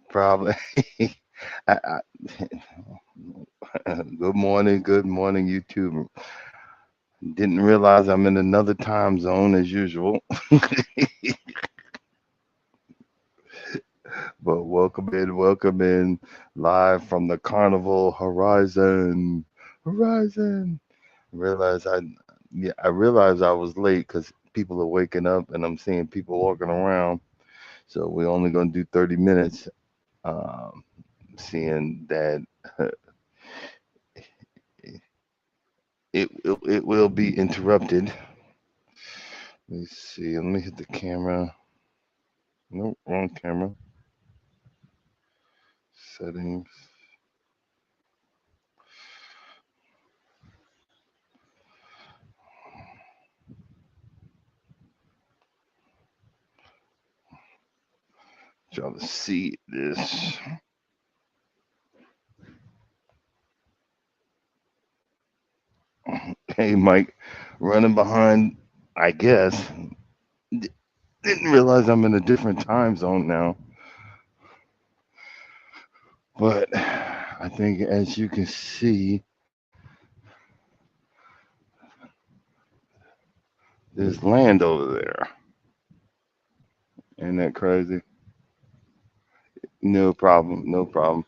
Probably. I, good morning, YouTube. Didn't realize I'm in another time zone as usual, but welcome in, live from the Carnival Horizon. Horizon. Realize I, yeah, I realized I was late because people are waking up and I'm seeing people walking around. So we're only gonna do 30 minutes. Um, Seeing that it will be interrupted. Let me see. Let me hit the camera. Nope, wrong camera. Settings. Y'all to see this. Hey, Mike, running behind. I guess D- didn't realize I'm in a different time zone now. But I think, as you can see, there's land over there. Ain't that crazy? No problem. No problem.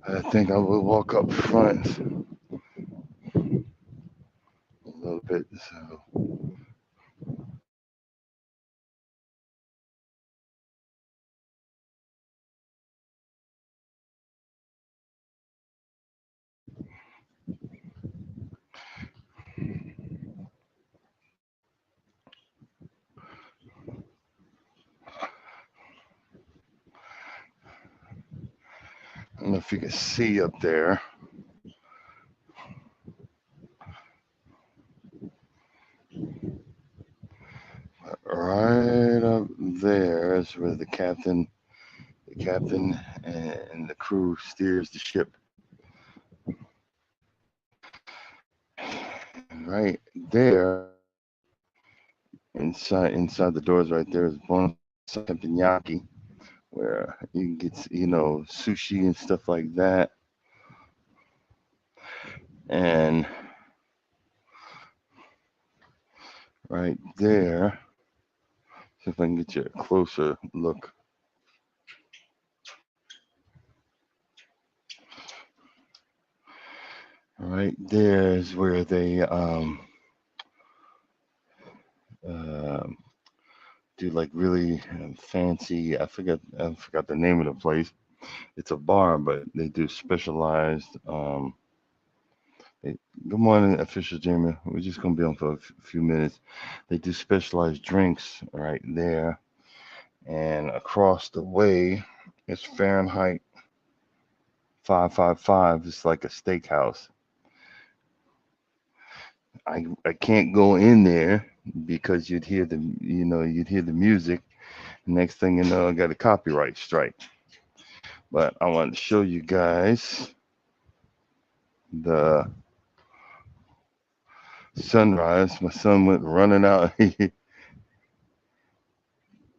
I think I will walk up front a little bit. So. I don't know if you can see up there. Right up there is where the captain and the crew steers the ship. Right there, inside the doors, right there is Bon Teppanyaki, where you can get sushi and stuff like that. And right there, see if I can get you a closer look. Right there is where they uh, do like really fancy. I forgot the name of the place. It's a bar, but they do specialized. They, Good morning, official Jamie. We're just gonna be on for a few minutes. They do specialized drinks right there, and across the way is Fahrenheit 555. It's like a steakhouse. I can't go in there because you'd hear the music. Next thing you know, I got a copyright strike. But I want to show you guys the sunrise. My son went running out.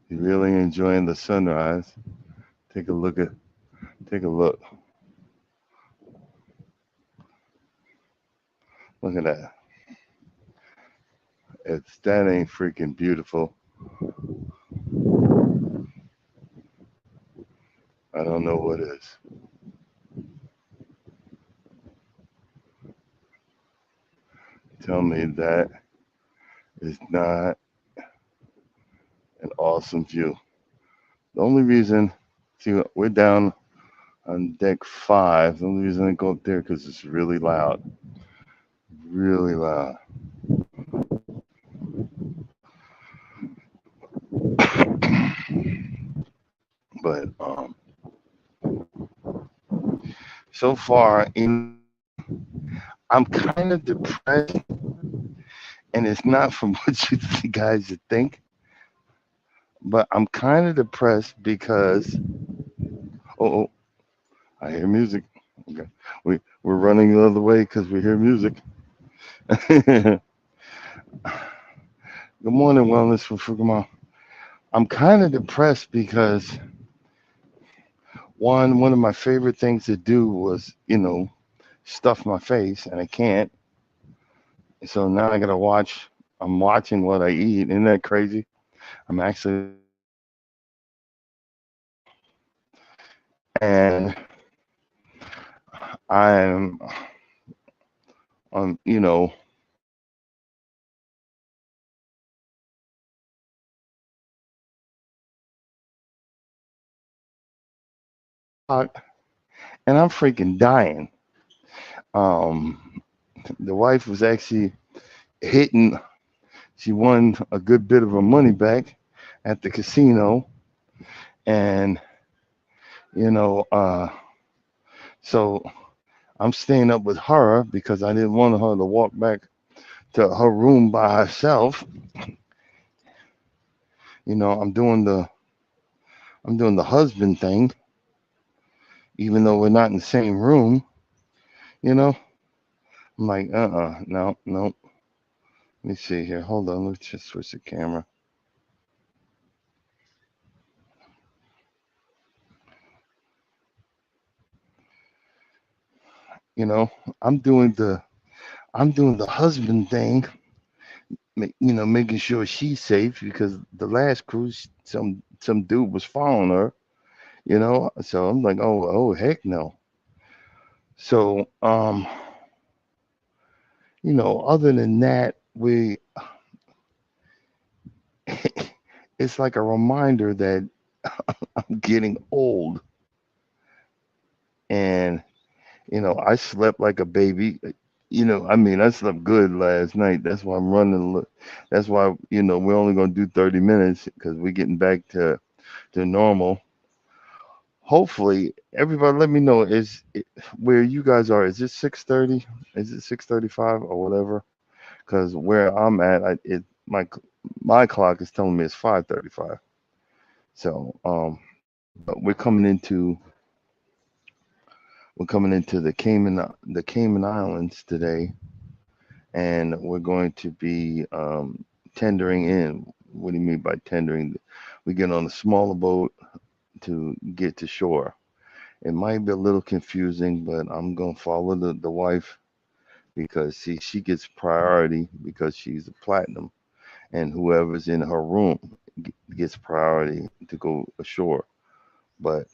You're really enjoying the sunrise. Take a look at, take a look. Look at that. It's that ain't freaking beautiful. I don't know what is. Tell me that is not an awesome view. The only reason, see, we're down on deck five. The only reason I go up there because it's really loud, really loud. But so far, I'm kind of depressed, and it's not from what you guys think, but I'm kind of depressed because oh, I hear music. Okay, we're running the other way because we hear music. Good morning, wellness for Fukuma. I'm kind of depressed because one of my favorite things to do was stuff my face, and I can't. So now I gotta watch. I'm watching what I eat. Isn't that crazy? I'm actually and I'm you know and I'm freaking dying. Um, the wife was actually hitting. She won a good bit of her money back at the casino, and you know, so I'm staying up with her because I didn't want her to walk back to her room by herself. I'm doing the husband thing, even though we're not in the same room. You know, I'm like, no, no. Let me see here. Hold on. Let's just switch the camera. You know, I'm doing the I'm doing the husband thing, making sure she's safe because the last cruise, some dude was following her. So I'm like, oh, heck no. So, other than that, it's like a reminder that I'm getting old, and I slept like a baby. I mean, I slept good last night. That's why I'm running. That's why we're only gonna do 30 minutes because we're getting back to normal. Hopefully, everybody, let me know where you guys are. Is it 6:30? Is it 6:35 or whatever? Because where I'm at, my clock is telling me it's 5:35. So, but we're coming into the Cayman Islands today, and we're going to be tendering in. What do you mean by tendering? We get on a smaller boat to get to shore. It might be a little confusing, but I'm gonna follow the wife because she gets priority because she's a platinum, and whoever's in her room gets priority to go ashore. But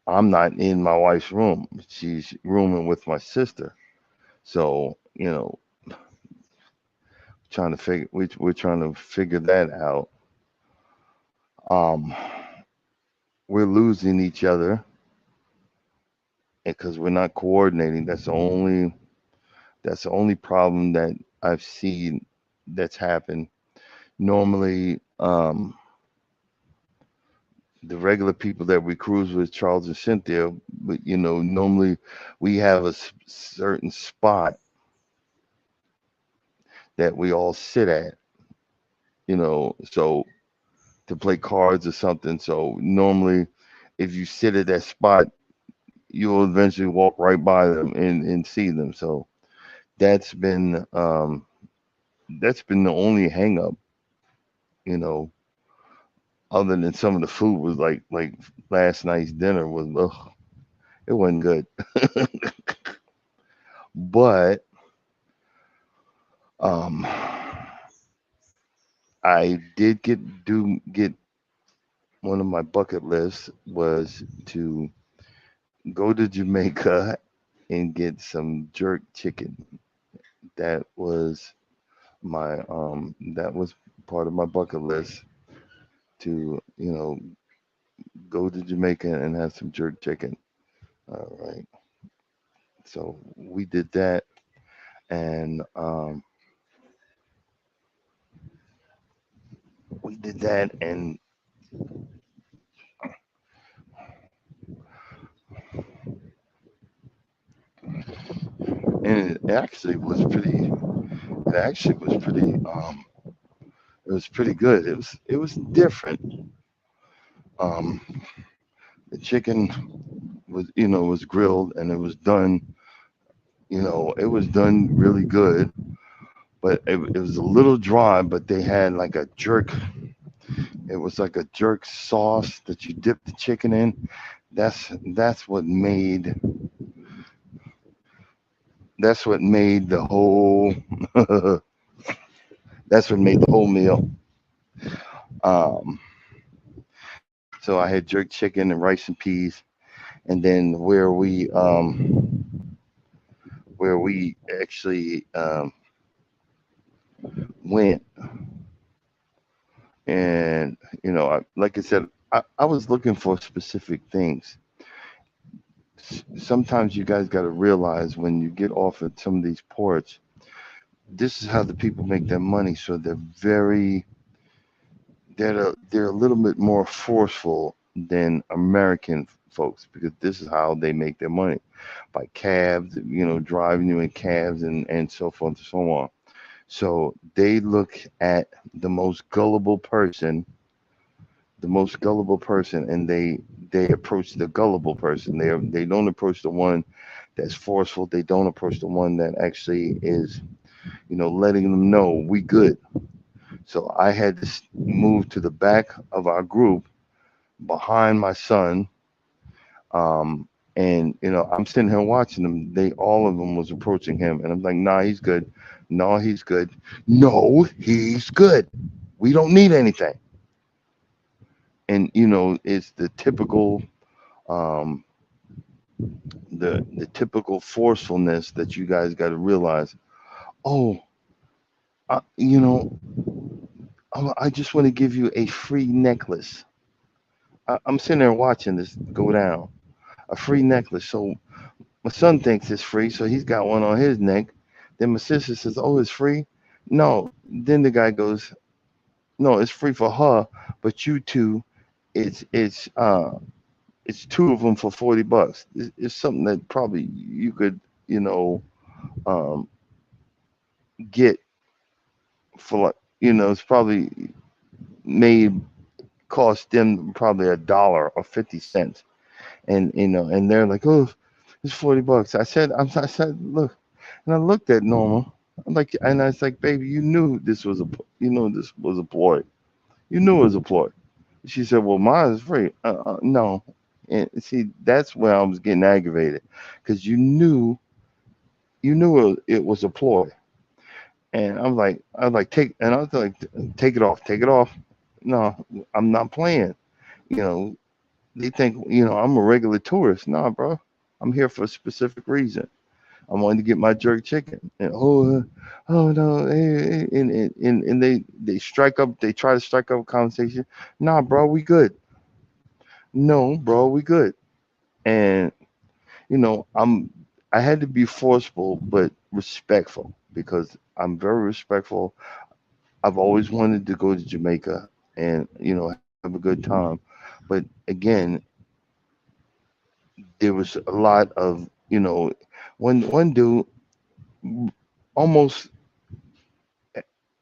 I'm not in my wife's room; she's rooming with my sister. So we're trying to figure that out. Um, we're losing each other because we're not coordinating. That's the only problem that I've seen that's happened. Normally, the regular people that we cruise with, Charles and Cynthia, but normally we have a certain spot that we all sit at, so to play cards or something. So normally, if you sit at that spot, you'll eventually walk right by them and see them. So that's been um, that's been the only hang up, you know. other than some of the food was like last night's dinner was ugh, it wasn't good. But um, I did get one of my bucket lists was to go to Jamaica and get some jerk chicken. That was that was part of my bucket list to go to Jamaica and have some jerk chicken. All right, so we did that, and we did that, and it actually was pretty. It actually was pretty. It was pretty good. It was different. Um, the chicken was grilled and it was done. It was done really good, but it was a little dry. But they had like a jerk. It was like a jerk sauce that you dip the chicken in. That's what made that's what made the whole that's what made the whole meal. Um, so I had jerk chicken and rice and peas, and then where we actually went, and like I said, I was looking for specific things. Sometimes you guys got to realize when you get off at some of these ports, this is how the people make their money. So they're a little bit more forceful than American folks because this is how they make their money by cabs, driving you in cabs and so forth and so on. So they look at the most gullible person, and they approach the gullible person. They don't approach the one that's forceful. They don't approach the one that actually is, letting them know we good. So I had to move to the back of our group behind my son. Um, and I'm sitting here watching them. All of them was approaching him, and I'm like, nah, he's good. No, he's good. No, he's good. We don't need anything. And it's um, the typical forcefulness that you guys got to realize. Oh, I, you know, I just want to give you a free necklace. I'm sitting there watching this go down. A free necklace. So my son thinks it's free, so he's got one on his neck. Then my sister says, "Oh, it's free." No. Then the guy goes, "No, it's free for her, but you two, it's it's uh it's two of them for $40. It's something that probably you could, um, get for like, it's probably made cost them probably $1 or 50 cents." And and they're like, "Oh, it's $40." I said, look, and I looked at Norma. I'm like, and I was like, "Baby, this was a ploy. You knew it was a ploy." She said, "Well, mine is free." No, and see, that's where I was getting aggravated, because you knew it was a ploy, and I was like, take it off. No, I'm not playing. You know, they think I'm a regular tourist. Nah, bro, I'm here for a specific reason. I wanted to get my jerk chicken. And oh no, and they try to strike up a conversation. Nah, bro, we good. No, bro, we good. And I had to be forceful but respectful, because I'm very respectful. I've always wanted to go to Jamaica and have a good time, but again, there was a lot of one dude almost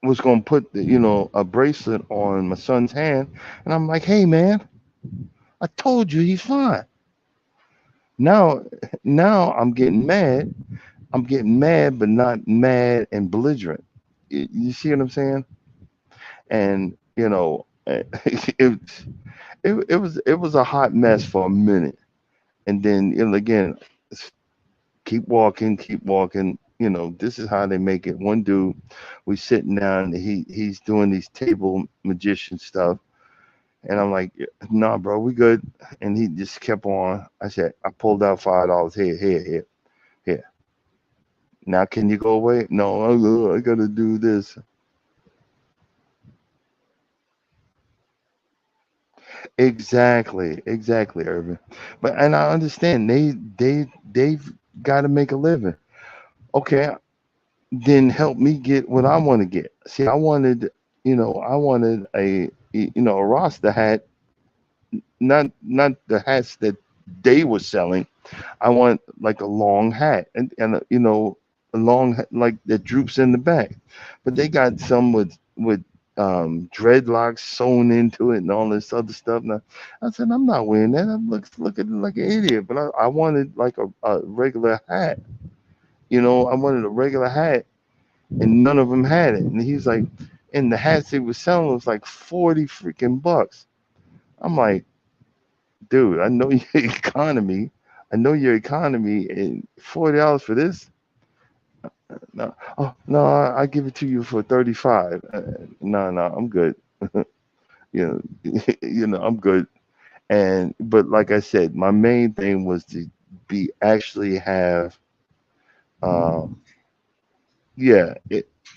was going to put a bracelet on my son's hand, and I'm like, "Hey man, I told you he's fine." Now I'm getting mad. I'm getting mad, but not mad and belligerent. You see what I'm saying? And it, it was a hot mess for a minute, and then again, keep walking, keep walking. This is how they make it. One dude, we sitting down, he's doing these table magician stuff, and I'm like, nah, bro, we good. And he just kept on. I said, I pulled out $5. Here, here, here, here. Now can you go away? No, I gotta do this. Exactly, exactly, Irvin. But and I understand they've got to make a living. Okay, then help me get what I want to get. See, I wanted a Rasta hat, not the hats that they were selling. I want like a long hat and a long like that droops in the back. But they got some with dreadlocks sewn into it and all this other stuff. Now I said I'm not wearing that. I looking like an idiot. But I wanted like a regular hat. I wanted a regular hat, and none of them had it. And he's like, and the hats they were selling was like 40 freaking bucks. I'm like, dude, I know your economy. I know your economy, and $40 for this? No, oh no, I give it to you for 35. No, no, I'm good. I'm good. And but like I said, my main thing was to be actually have, um, yeah.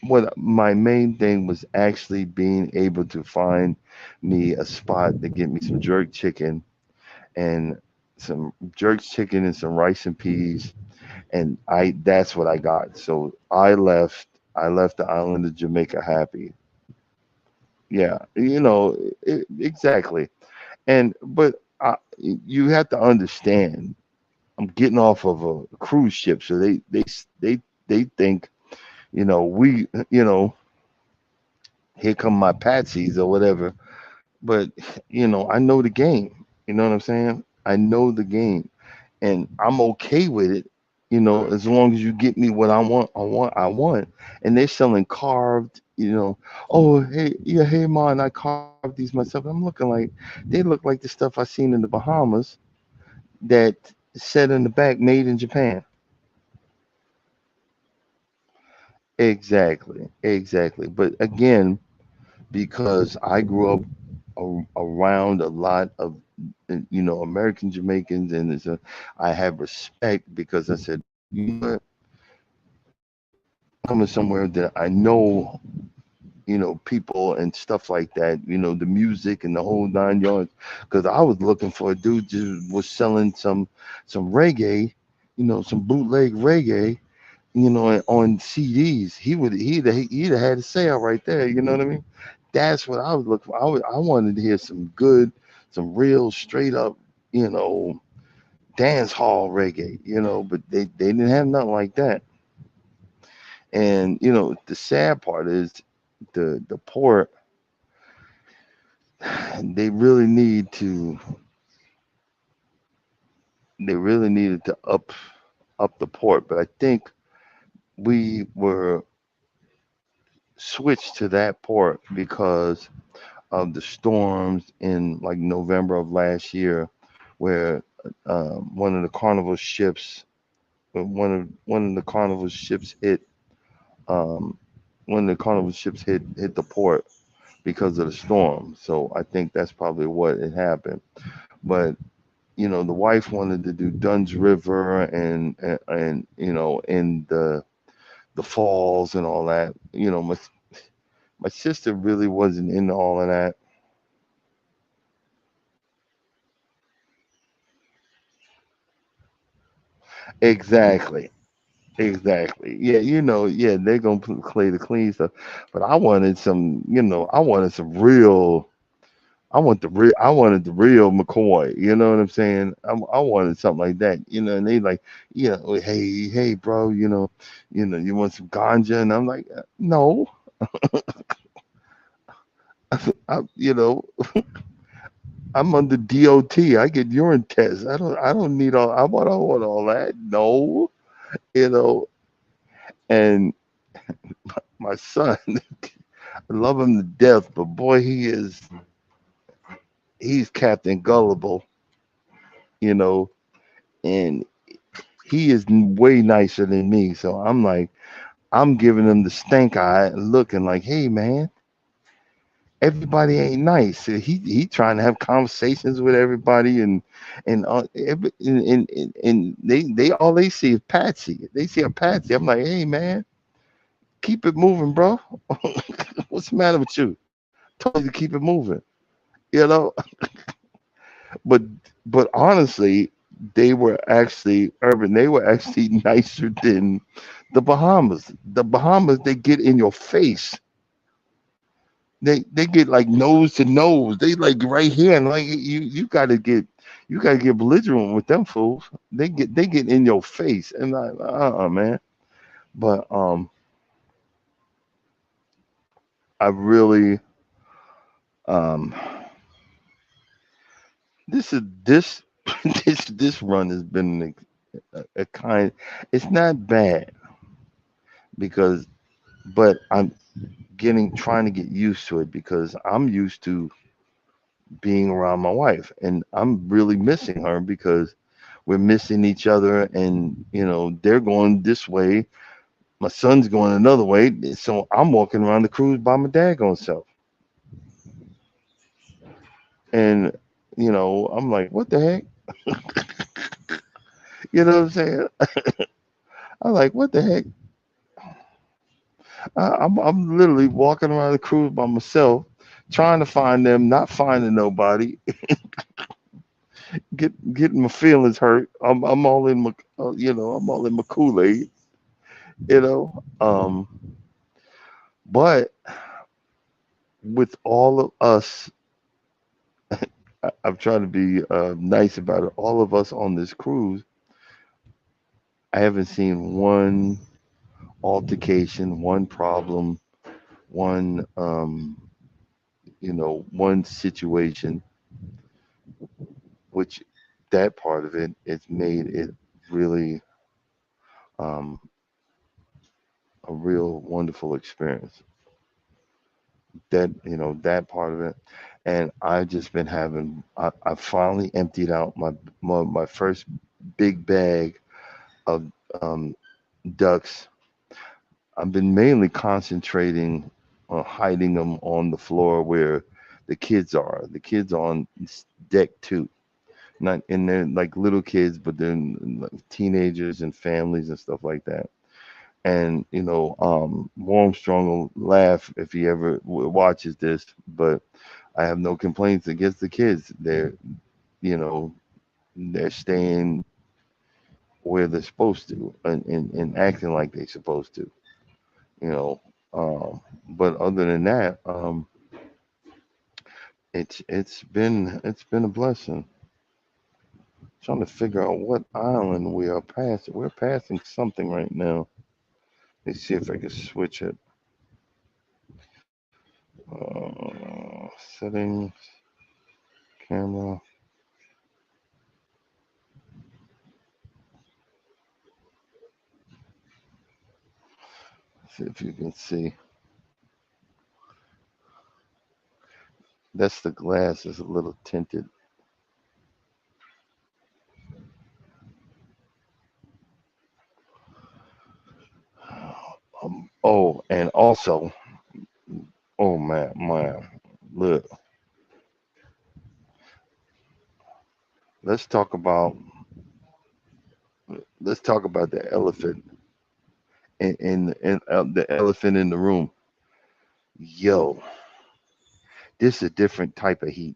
What my main thing was actually being able to find me a spot to get me some jerk chicken and some rice and peas, and I that's what I got. So I left the island of Jamaica happy. Yeah, exactly. And but you have to understand, I'm getting off of a cruise ship, so they think, we, here come my patsies or whatever. But I know the game. You know what I'm saying? I know the game, and I'm okay with it. As long as you get me what I want, I want. And they're selling carved. Oh hey, yeah, hey man, I carved these myself. I'm looking like they look like the stuff I seen in the Bahamas that said in the back, made in Japan. Exactly, exactly. But again, because I grew up around a lot of American Jamaicans, and I have respect because I said, what, I'm coming somewhere that I know, people and stuff like that, the music and the whole 9 yards. Because I was looking for a dude just was selling some reggae, some bootleg reggae, on CDs. He'd have had a sale right there. You know what I mean? That's what I was looking for. I wanted to hear some real straight up, you know, dance hall reggae. But they didn't have nothing like that. And the sad part is the port. They really needed to up the port. But I think we were switched to that port because of the storms in like November of last year, where one of the carnival ships, one of the carnival ships hit, um, one of the carnival ships hit the port because of the storm. So I think that's probably what had happened. But the wife wanted to do Dunn's River and in the falls and all that. My sister really wasn't into all of that. Exactly. Exactly. Yeah, yeah, they're gonna play the clean stuff, but I wanted some real. I wanted the real McCoy. You know what I'm saying? I wanted something like that. And they like, hey, hey, bro, you want some ganja? And I'm like, no, you know, I'm under DOT. I get urine tests. I don't need all. I don't want all that. No, you know. And my son, I love him to death, but boy, he is. he's Captain Gullible, you know, and he is way nicer than me. So I'm like, I'm giving him the stink eye, looking like, hey man, everybody ain't nice. So he trying to have conversations with everybody, and they all they see is Patsy. They see a Patsy. I'm like, hey man, keep it moving, bro. What's the matter with you? Told you to keep it moving. You know, but honestly, they were actually urban. They were actually nicer than the Bahamas. The Bahamas, they get in your face. They get like nose to nose. They like right here, and like you gotta get belligerent with them fools. They get in your face, and like man. But I really um this this run has been a kind. It's not bad because, but I'm getting trying to get used to it because I'm used to being around my wife, and I'm really missing her because we're missing each other, and they're going this way, my son's going another way, so I'm walking around the cruise by my daggone self, and I'm like, what the heck, you know what I'm saying? I'm like, what the heck? I'm literally walking around the cruise by myself, trying to find them, not finding nobody, getting my feelings hurt. I'm all in my I'm all in my Kool-Aid, you know. But with all of us, I'm trying to be nice about it. All of us on this cruise, I haven't seen one altercation, one problem, one one situation, which that part of it, it's made it really um, a real wonderful experience. That that part of it, and I've just been having. I finally emptied out my first big bag of um, ducks. I've been mainly concentrating on hiding them on the floor where the kids are. The kids on deck two, not and they're like little kids, but then like teenagers and families and stuff like that. And Warmstrong will laugh if he ever watches this, but I have no complaints against the kids. You know, they're staying where they're supposed to and acting like they're supposed to. You know, but other than that, it's been a blessing. Trying to figure out what island we are passing. We're passing something right now. Let's see if I can switch it. Settings, camera. See if you can see. That's the glass is a little tinted. Oh, and also, oh man, look. Let's talk about let's talk about the elephant in the elephant in the room. Yo, this is a different type of heat.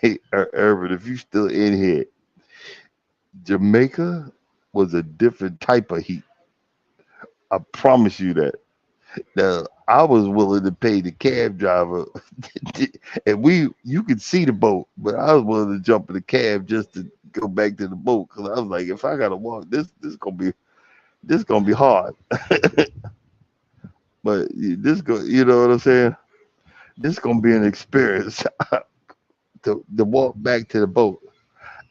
Hey, Urban, if you still in here, Jamaica was a different type of heat. I promise you that. Now, I was willing to pay the cab driver, and you could see the boat, but I was willing to jump in the cab just to go back to the boat because I was like, if I gotta walk, this gonna be hard. But you know what I'm saying? This gonna be an experience to walk back to the boat,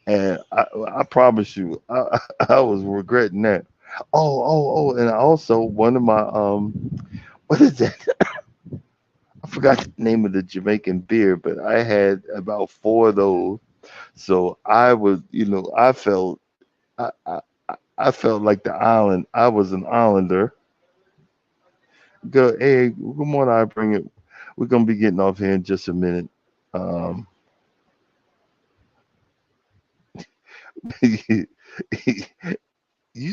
and I promise you, I was regretting that. And also one of my what is that? I forgot the name of the Jamaican beer, but I had about four of those. So I was, I felt like the island. I was an islander. Good, hey, good morning. I bring it. We're gonna be getting off here in just a minute. Um, you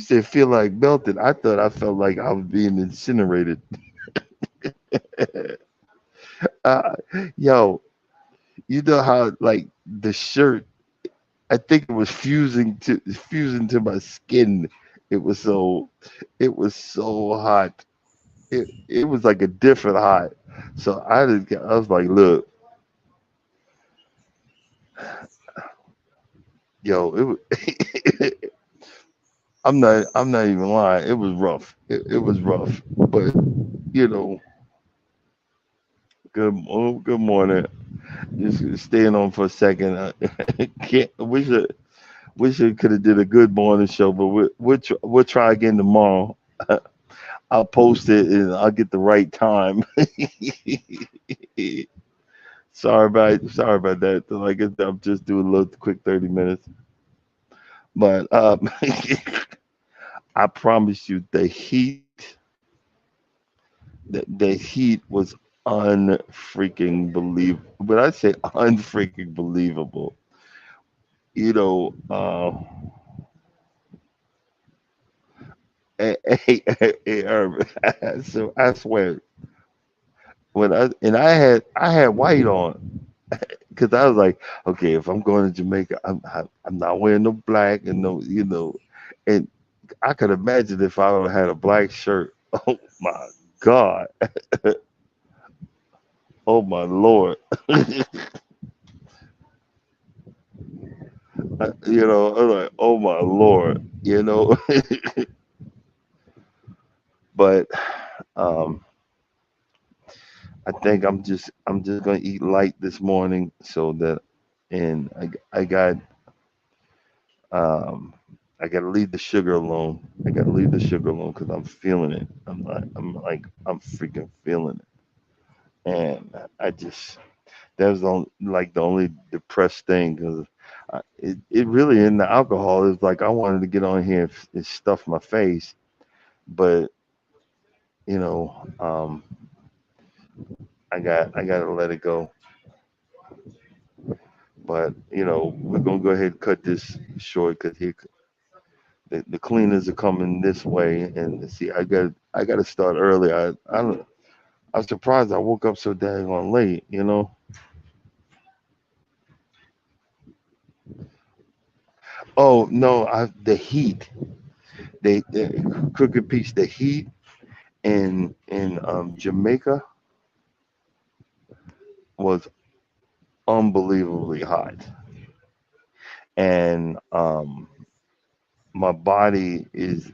said feel like melted. I thought I felt like I was being incinerated. uh, yo, you know how like the shirt? I think it was fusing to my skin. It was so it was so hot. It was like a different hot. So I was like, look, yo, it was I'm not even lying. It was rough. It was rough. But you know, good morning. Just staying on for a second. Can't wish I could have did a good morning show, but we'll try again tomorrow. I'll post it and I'll get the right time. Sorry about that. Like I'm just doing a little quick 30 minutes, but I promise you the heat was unfreaking believable. When I say unfreaking believable, you know, Herb, so I swear I had white on because I was like, okay, if I'm going to Jamaica, I'm not wearing no black and no, and I could imagine if I would have had a black shirt. Oh my God. Oh my Lord. I'm like, oh my Lord, but um I think I'm just gonna eat light this morning so that and um I gotta leave the sugar alone. I gotta leave the sugar alone because I'm feeling it. I'm freaking feeling it. And I just that was like the only depressed thing because it really in the alcohol is like I wanted to get on here and stuff my face, but you know, I gotta let it go. But we're gonna go ahead and cut this short because here the cleaners are coming this way, and see, I got to start early. I'm surprised I woke up so daggone late. Oh no, the heat, the crooked piece, the heat in Jamaica was unbelievably hot, and my body is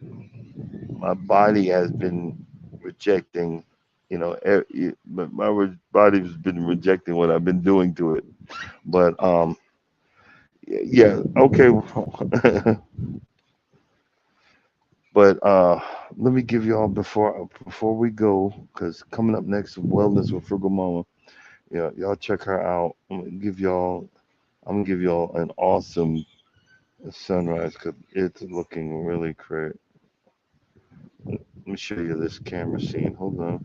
my body has been rejecting. Body's been rejecting what I've been doing to it. But yeah, okay. But let me give y'all before we go, because coming up next, Wellness with Frugal Mama. Yeah, y'all check her out. I'm gonna give y'all an awesome sunrise because it's looking really great. Let me show you this camera scene. Hold on.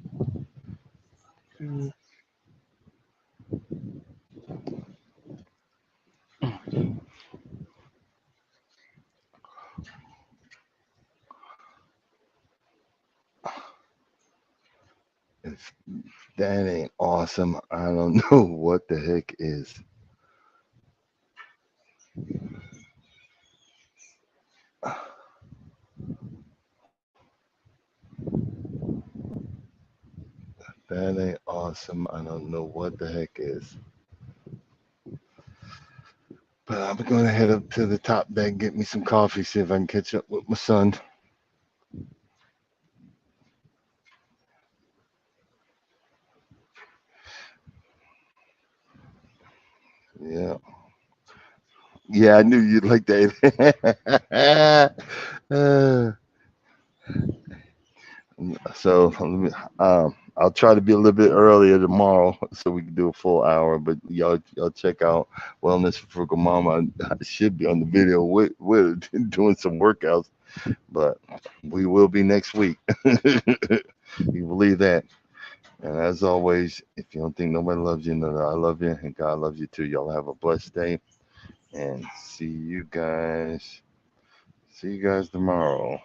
If that ain't awesome, I don't know what the heck is. That ain't awesome. I don't know what the heck is. But I'm going to head up to the top deck, get me some coffee, see if I can catch up with my son. Yeah. Yeah, I knew you'd like that. Uh, So I'll try to be a little bit earlier tomorrow so we can do a full hour. But y'all check out Wellness for Frugal Mama. I should be on the video with doing some workouts, but we will be next week. You believe that? And as always, if you don't think nobody loves you, know that I love you and God loves you too. Y'all have a blessed day and see you guys. See you guys tomorrow.